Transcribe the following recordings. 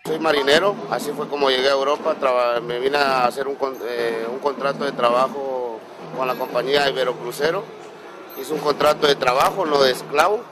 Soy marinero, así fue como llegué a Europa, me vine a hacer un contrato de trabajo con la compañía Iberocrucero. Hice un contrato de trabajo, no de esclavo.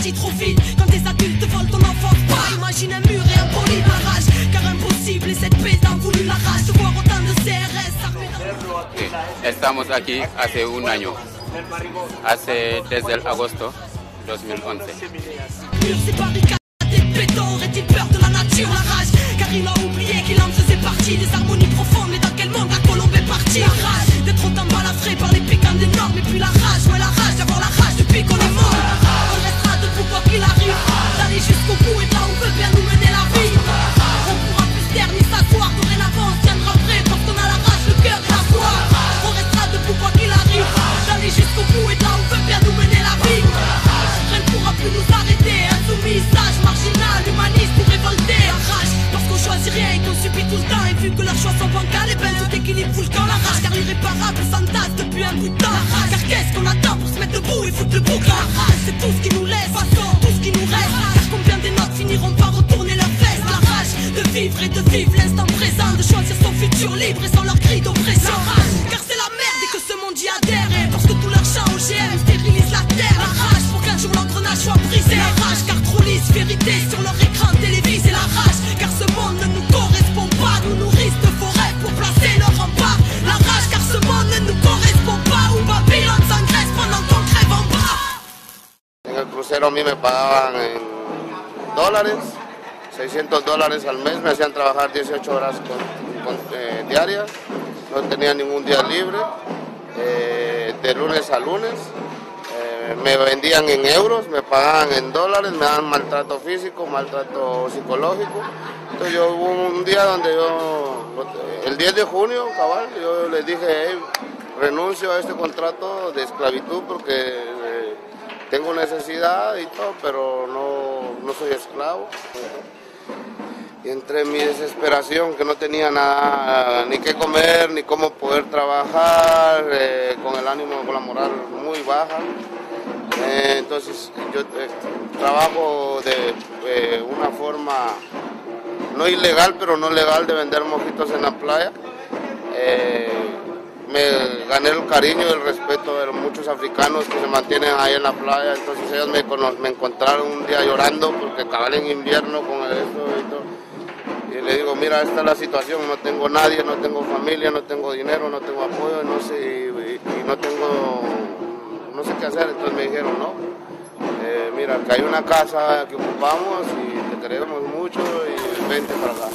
Trop vite, quand des adultes volent ton enfance, pas imagine un mur et un poli de la rage, car imposible et cette paix t'en voulu la rage de voir autant de CRS armés dans... Estamos aquí hace un año, desde el agosto 2011. Ces barricades et béton, aurait-il peur de la nature, la rage, car il a oublié qu'il en faisait partie des harmonies profondes, mais dans quel monde la colombe est partie, la rage d'être autant balafré par les piquants des normes, et puis la rage, ouais la rage d'avoir la rage depuis qu'on est mort. Quoi qu'il arrive, d'aller jusqu'au bout et de là où veut bien nous mener la vie. On pourra plus se taire ni s'asseoir, dorénavant on se tiendra prêt parce qu'on a la rage, le cœur et la foi. On restera debout quoi qu'il arrive, d'aller jusqu'au bout et de là où veut bien nous mener la vie. Rien ne pourra plus nous arrêter, insoumis, sage, marginal, humaniste ou révolté. La rage, parce qu'on choisit rien et qu'on subit tout le temps. Et vu que leurs choix sont bancals, et ben tout équilibre fout le camp. La rage car l'irréparable s'entasse depuis un bout de temps. Car qu'est-ce qu'on attend pour se mettre debout et foutre le bouc. La rage c'est tout ce qui nous laisse, tout ce qui nous reste. Car combien des notes finiront par retourner leurs fesses. La rage de vivre et de vivre l'instant présent, de choisir son futur libre et sans leur cri d'oppression. Car c'est la merde et que ce monde y adhère. Et parce que tout leur chant OGM stérilise la terre. La rage pour qu'un jour l'engrenage soit brisé. La rage car trop lisse vérité sur leur écran télévisé. La rage car ce monde ne nous correspond pas. Nous nourrissent de forêts pour placer leur rempart. La rage car ce monde ne nous correspond pas. Où Babylone s'engraisse pendant qu'on crève en bas. En el crucero a mí me pagaban en dólares, $600 al mes, me hacían trabajar 18 horas diarias, no tenía ningún día libre, de lunes a lunes, me vendían en euros, me pagaban en dólares, me daban maltrato físico, maltrato psicológico. Entonces yo hubo un día donde el 10 de junio, cabal, yo les dije, hey, renuncio a este contrato de esclavitud porque tengo necesidad y todo, pero no soy esclavo. Y entre mi desesperación, que no tenía nada, ni qué comer, ni cómo poder trabajar, con el ánimo, con la moral muy baja. Entonces yo trabajo de una forma no ilegal, pero no legal, de vender mojitos en la playa. Me gané el cariño y el respeto de muchos africanos que se mantienen ahí en la playa. Entonces ellos me encontraron un día llorando porque cabal en invierno con esto y todo. Y le digo, mira, esta es la situación, no tengo nadie, no tengo familia, no tengo dinero, no tengo apoyo, no sé, y no sé qué hacer. Entonces me dijeron, no, mira, que hay una casa que ocupamos y te queremos mucho y vente para acá.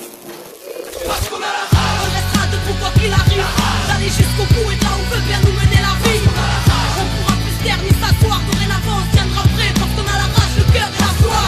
Quoi qu'il arrive, d'aller jusqu'au bout et de là où veut bien nous mener la vie. On pourra plus se taire ni s'asseoir, dorénavant on se tiendra prêt parce qu'on a la rage, le cœur et la foi.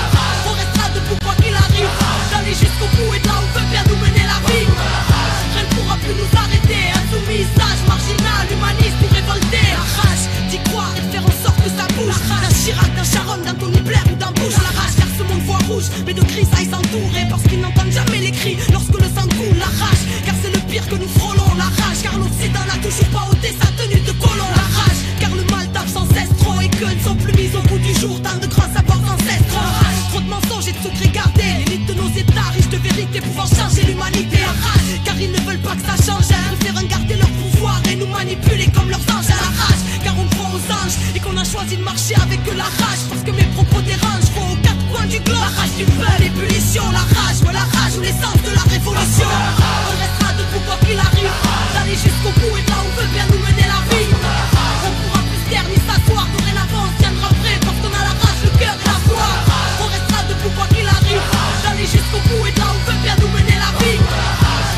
On restera debout quoi qu'il arrive, d'aller jusqu'au bout et de là où veut bien nous mener la vie. Rien ne pourra plus nous arrêter, insoumis, sage, marginal, humaniste ou révolté. La rage d'y croire et de faire en sorte que ça bouge. D'un Chirac, d'un Sharon, d'un Tony Blair ou d'un Bush. La rage car ce monde voit rouge, mais de grisailles s'entourer parce qu'ils n'entendent jamais les cris lorsque le sang coule. La rage car c'est le pire que nous frôlons. La rage car l'Occident n'a toujours pas ôté sa tenue de colon. La rage car le mal tape sans cesse trop et que ne sont plus mis au bout du jour tant de grands savoirs ancestraux. Trop de mensonges et de secrets gardés, l'élite de nos états riches de vérité pouvant changer l'humanité. La rage car ils ne veulent pas que ça change, préfèrent garder leur pouvoir et nous manipuler comme leurs anges. À la rage car on croit aux anges et qu'on a choisi de marcher avec la rage parce que mes propos dérangent. Faut aux quatre coins du globe, la rage du peuple, l'ébullition. La rage, ouais la rage ou l'essence de la révolution. On restera debout quoi qu'il arrive, d'aller jusqu'au bout et de là où veut bien nous mener la vie. On pourra plus se taire ni s'asseoir, dorénavant on se tiendra prêt parce qu'on a la rage, le cœur et la foi. On restera debout quoi qu'il arrive, d'aller jusqu'au bout et de là où veut bien nous mener la vie.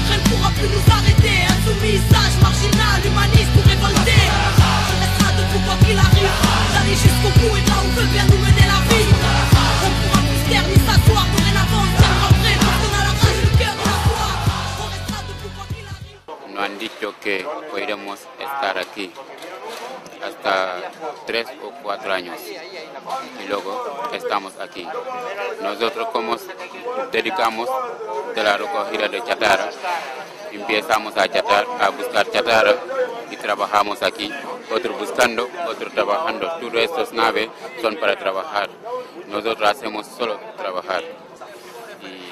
Rien ne pourra plus nous arrêter, insoumis, sage, marginal, humaniste ou révolté. On restera debout quoi qu'il arrive, d'aller jusqu'au bout et de là où veut bien nous mener la vie. On pourra plus se taire ni s'asseoir, dorénavant on se tiendra prêt parce qu'on a la rage, le cœur et la foi. On restera debout quoi qu'il arrive. Nos han dicho que podríamos estar aquí hasta 3 o 4 años y luego estamos aquí. Nosotros como dedicamos de la recogida de chatarra, empezamos a buscar chatarra y trabajamos aquí, otro buscando, otro trabajando. Todas estas naves son para trabajar, nosotros hacemos solo trabajar y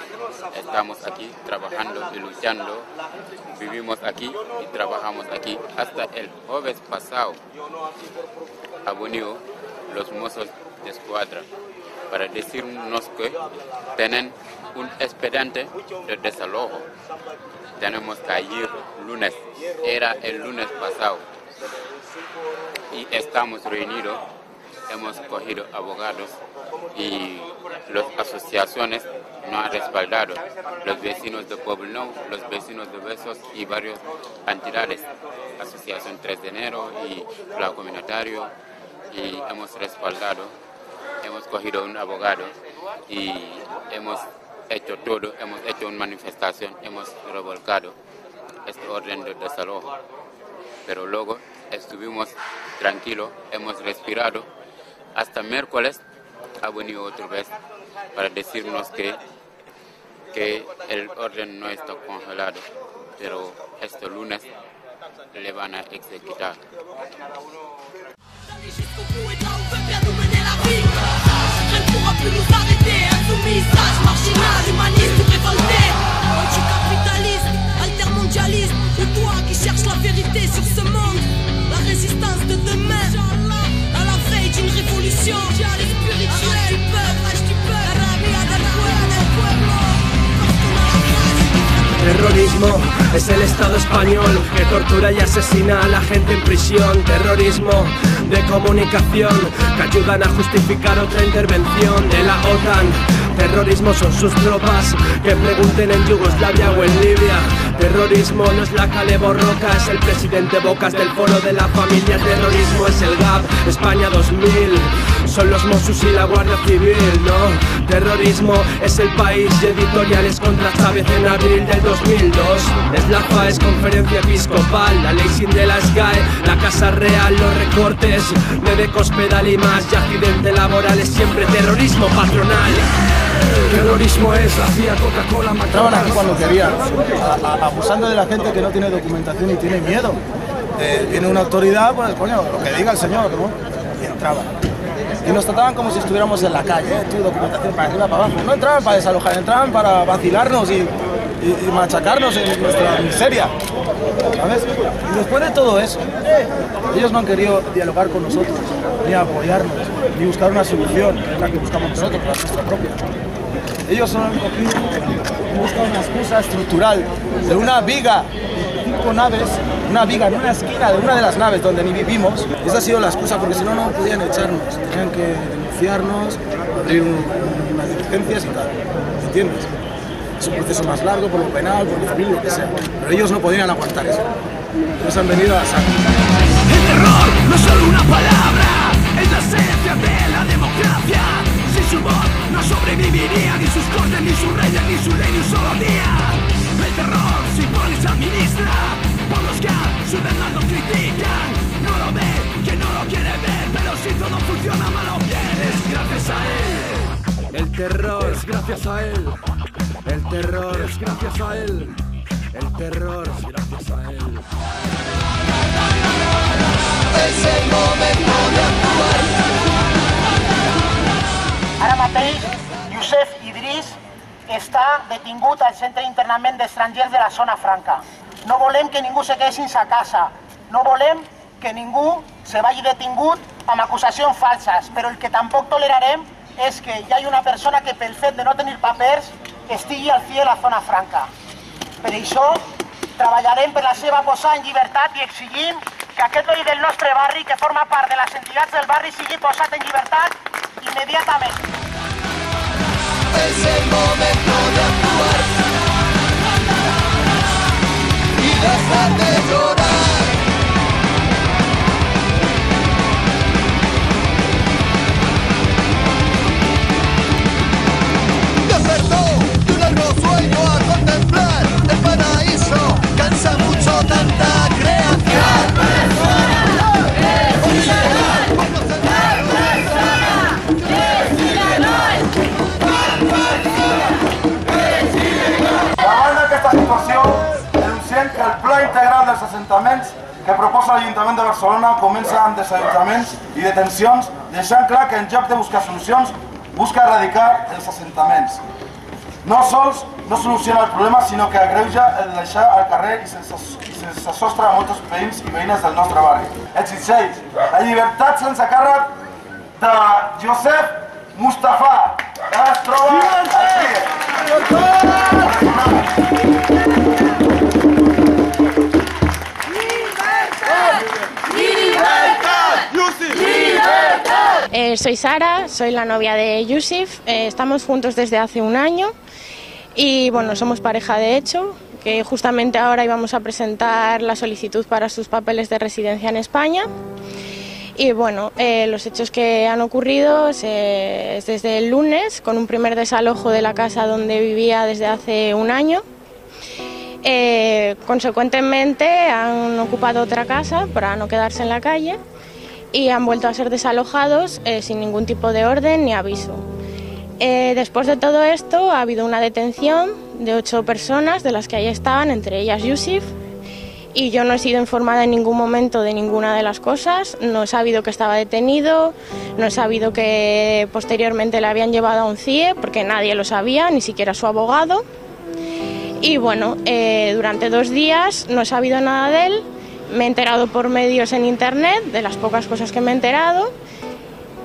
estamos aquí trabajando y luchando, vivimos aquí y trabajamos aquí. Hasta el jueves pasado han venido los mozos de escuadra para decirnos que tienen un expediente de desalojo. Tenemos que ir lunes, era el lunes pasado y estamos reunidos, hemos cogido abogados y las asociaciones nos han respaldado, los vecinos de Pueblo, los vecinos de Besos y varias entidades, Asociación 3 de Enero y Plan Comunitario, y hemos respaldado, hemos cogido un abogado y hemos hecho todo, hemos hecho una manifestación, hemos revolcado este orden de desalojo, pero luego estuvimos tranquilos, hemos respirado, hasta miércoles ha venido otra vez para decirnos que el orden no está congelado, pero este lunes le van a ejecutar. Jusqu'au bout et là on veut bien nous mener la vie. Rien ne pourra plus nous arrêter. Insoumis, sage, marginal, humaniste ou révolté. Anticapitaliste, altermondialiste, ou toi qui cherches la vérité sur ce monde. La résistance de demain, à la veille d'une révolution. Rage du peuple, la rabia del pueblo. Terrorismo es el Estado español que tortura y asesina a la gente en prisión. Terrorismo de comunicación que ayudan a justificar otra intervención de la OTAN. Terrorismo son sus tropas que pregunten en Yugoslavia o en Libia. Terrorismo no es la Kale Borroka, es el presidente Bocas del Foro de la Familia. Terrorismo es el GAP, España 2000, son los Mossos y la Guardia Civil, ¿no? Terrorismo es el País y editoriales contra Chávez en abril del 2002. Es la FAES, Conferencia Episcopal, la ley sin de la SGAE, la Casa Real, los recortes de Cospedal y más, y accidente laboral es siempre terrorismo patronal. Terrorismo es la CIA, Coca-Cola, entraban aquí cuando querían, abusando de la gente que no tiene documentación y tiene miedo. Tiene una autoridad, pues coño, lo que diga el señor, ¿no? Y entraban. Y nos trataban como si estuviéramos en la calle, tu documentación para arriba, para abajo. No entraban para desalojar, entraban para vacilarnos y machacarnos en nuestra miseria, ¿sabes? Y después de todo eso, ellos no han querido dialogar con nosotros, ni apoyarnos, ni buscar una solución, que es la que buscamos nosotros, la nuestra propia. Ellos solo han cogido y buscan una excusa estructural de una viga, 5 naves, una viga en una esquina de una de las naves donde ni vivimos. Esa ha sido la excusa, porque si no, no podían echarnos, tenían que denunciarnos, abrir unas diligencias y tal, ¿entiendes? Es un proceso más largo por lo penal, por lo civil, lo que sea. Pero ellos no podían aguantar eso. Ellos han venido a sacar. El terror no es solo una palabra, es la esencia de la democracia. Sin su voz no sobreviviría ni sus cortes, ni sus reyes, ni su ley, ni un solo día. El terror se impone y se administra por los que a su verdad lo critican. No lo ve, que no lo quiere ver, pero si todo funciona mal o bien es gracias a él. El terror es gracias a él. El terror es gracias a él. El terror es gracias a él. És el moment d'actuar. Ara mateix, Youssef Idriss està detingut al centre d'internament d'estrangers de la zona franca. No volem que ningú se quedi sense casa. No volem que ningú se vagi detingut amb acusacions falses. Però el que tampoc tolerarem és que hi hagi una persona que pel fet de no tenir papers estigui al fi de la zona franca. Per això treballarem per la seva posada en llibertat i exigim que aquest veí del nostre barri, que forma part de les entitats del barri, sigui posat en llibertat immediatament. És el moment d'actuar i deixar de llorar. Despertó de un largo sueño a contemplar el paraíso. Cansa mucho tanta creación. proposa l'Ajuntament de Barcelona comença amb desallotjaments i detencions, deixant clar que en lloc de buscar solucions, busca erradicar els assentaments. No sols no soluciona el problema, sinó que agreuja el deixar al carrer i sense sostre a molts veïns i veïnes del nostre barri. Exigeix la llibertat sense càrrec de Youssef Mustafa, que es troba aquí. Soy Sara, soy la novia de Yusif, estamos juntos desde hace un año y bueno, somos pareja de hecho, que justamente ahora íbamos a presentar la solicitud para sus papeles de residencia en España. Y bueno, los hechos que han ocurrido es desde el lunes, con un primer desalojo de la casa donde vivía desde hace un año. Consecuentemente han ocupado otra casa para no quedarse en la calle y han vuelto a ser desalojados sin ningún tipo de orden ni aviso. Después de todo esto ha habido una detención de 8 personas, de las que ahí estaban, entre ellas Yusif, y yo no he sido informada en ningún momento de ninguna de las cosas. No he sabido que estaba detenido, no he sabido que posteriormente le habían llevado a un CIE, porque nadie lo sabía, ni siquiera su abogado. Y bueno, durante 2 días no he sabido nada de él. Me he enterado por medios en internet, de las pocas cosas que me he enterado.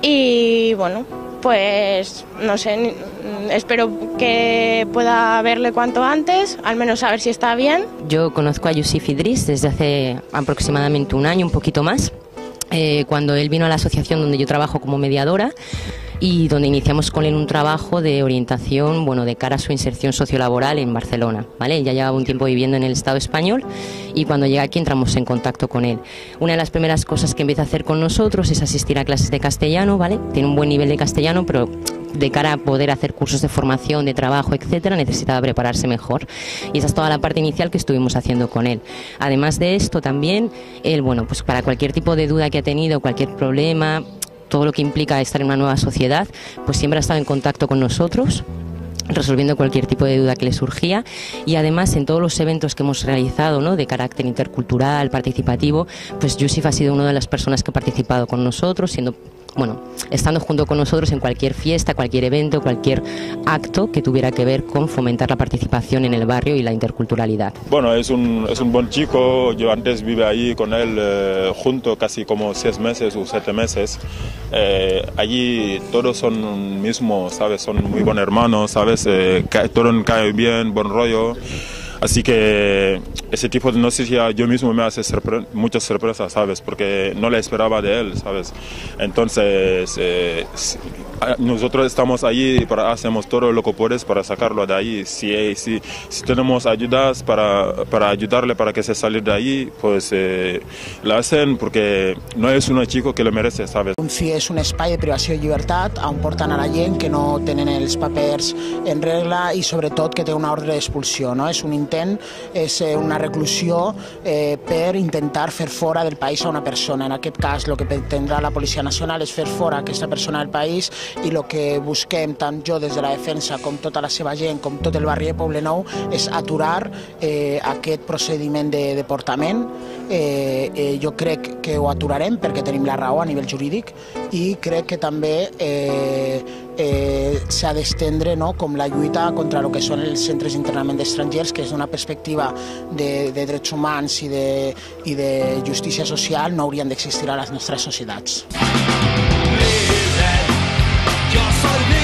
Y bueno, pues no sé, espero que pueda verle cuanto antes, al menos saber si está bien. Yo conozco a Yusif Idris desde hace aproximadamente un año, un poquito más, cuando él vino a la asociación donde yo trabajo como mediadora y donde iniciamos con él un trabajo de orientación, bueno, de cara a su inserción sociolaboral en Barcelona, ¿vale? Él ya llevaba un tiempo viviendo en el Estado español y cuando llega aquí entramos en contacto con él. Una de las primeras cosas que empieza a hacer con nosotros es asistir a clases de castellano, ¿vale? Tiene un buen nivel de castellano, pero de cara a poder hacer cursos de formación, de trabajo, etcétera, necesitaba prepararse mejor. Y esa es toda la parte inicial que estuvimos haciendo con él. Además de esto también, él, bueno, pues para cualquier tipo de duda que ha tenido, cualquier problema, todo lo que implica estar en una nueva sociedad, pues siempre ha estado en contacto con nosotros, resolviendo cualquier tipo de duda que le surgía, y además en todos los eventos que hemos realizado, ¿no?, de carácter intercultural, participativo, pues Yusif ha sido una de las personas que ha participado con nosotros, estando junto con nosotros en cualquier fiesta, cualquier evento, cualquier acto que tuviera que ver con fomentar la participación en el barrio y la interculturalidad. Bueno, es un buen chico. Yo antes vive ahí con él junto casi como 6 meses o 7 meses. Allí todos son mismos, ¿sabes? Son muy buenos hermanos, ¿sabes? Todo cae bien, buen rollo. Así que ese tipo de noticia yo mismo me hace muchas sorpresas, ¿sabes? Porque no le esperaba de él, ¿sabes? Entonces, nosotros estamos ahí, hacemos todo lo que puedes para sacarlo de ahí. Si tenemos ayudas para ayudarle para que se salga de ahí, pues lo hacen porque no es un chico que lo merece, ¿sabes? Un CIE és un espai de privació i llibertat on porten a la gent que no tenen els papers en regla i sobretot que té una ordre d'expulsió, no? És un intent, és una reclusió per intentar fer fora del país a una persona. En aquest cas, el que pretendrà la Policia Nacional és fer fora aquesta persona del país i el que busquem, tant jo des de la defensa com tota la seva gent, com tot el barri de Poblenou, és aturar aquest procediment de deportament. Jo crec que ho aturarem perquè tenim la raó a nivell jurídic i crec que també s'ha d'estendre, no?, com la lluita contra el que són els centres d'internament d'estrangers, que és d'una perspectiva de drets humans i de justícia social no haurien d'existir a les nostres societats. Yo soy